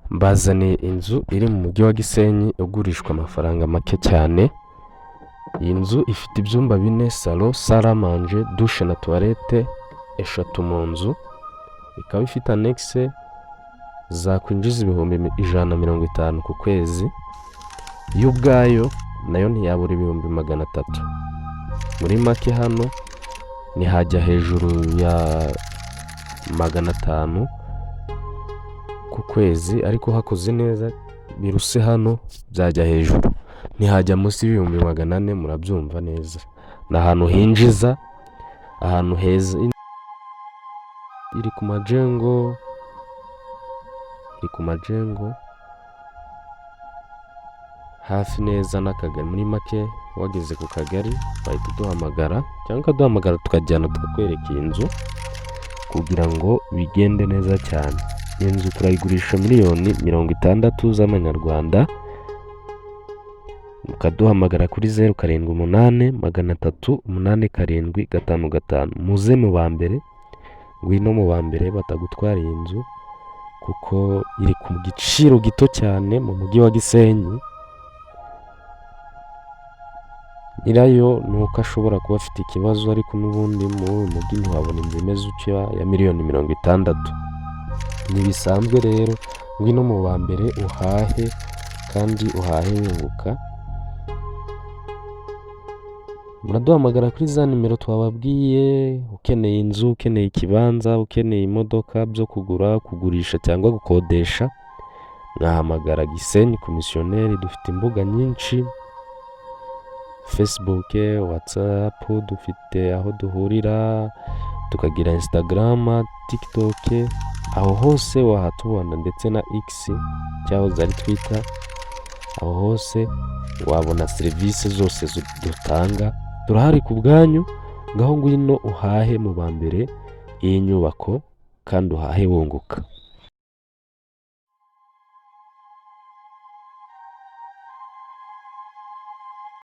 Mbazaniye inzu iri mu mujyi wa Gisenyi igurishwa amafaranga make cyane. Iyi nzu ifite ibyumba 4, salo, salle à manger, douche na toilette eshatu mu nzu. Ikaba ifite annexe zakwinjiza ibihumbi 150 ku kwezi. Yo ubwayo nayo ntiyabura ibihumbi 300. Muri make hano ntihajya hejuru ya 500 ku kwezi, ariko hakoze neza biruse hano byajya hejuru, ntihajya munsi y'ibihumbi 400. murabyumva neza. Ni ahantu hinjiza, ahantu heza, iri ku majengo hafi neza n'akagari. Muri make wageze ku kagari bahita duhamagara cyangwa ukaduhamagara tukajyana tukakwereka iyi nzu kugira ngo bigende neza cyane. Iyi nzu turayigurisha miliyoni 60 z'amanyarwanda. Mukaduhamagara kuri 078 300 875. muze mu ba mbere, ngwino mu ba mbere batagutwara iyi nzu kuko iri ku giciro gito cyane mu mujyi wa Gisenyi. Nyirayo nuko ashobora kuba afite ikibazo, ariko n'ubundi mu mujyi ntiwabona inzu imeze utya ya miliyoni 60. Ntibisanzwe rero, ngwino mu ba mbere uhahe kandi uhahe wunguka. Muraduhamagara kuri za nimero twababwiye. Ukeneye inzu, ukeneye ikibanza, ukeneye imodoka byo kugura, kugurisha cyangwa gukodesha, mwahamagara Gisenyi Komisiyoneri. Dufite imbuga nyinshi: Facebook, WhatsApp, dufite aho duhurira, tukagira Instagram, TikTok. Aho hose wahatubona, ndetse na X cyahoze ari Twitter. Aho hose wabona serivisi zose dutanga. Turahari ku bwanyu. Ngaho ngwino uhahe mu ba mbere iyi nyubako kandi uhahe wunguka.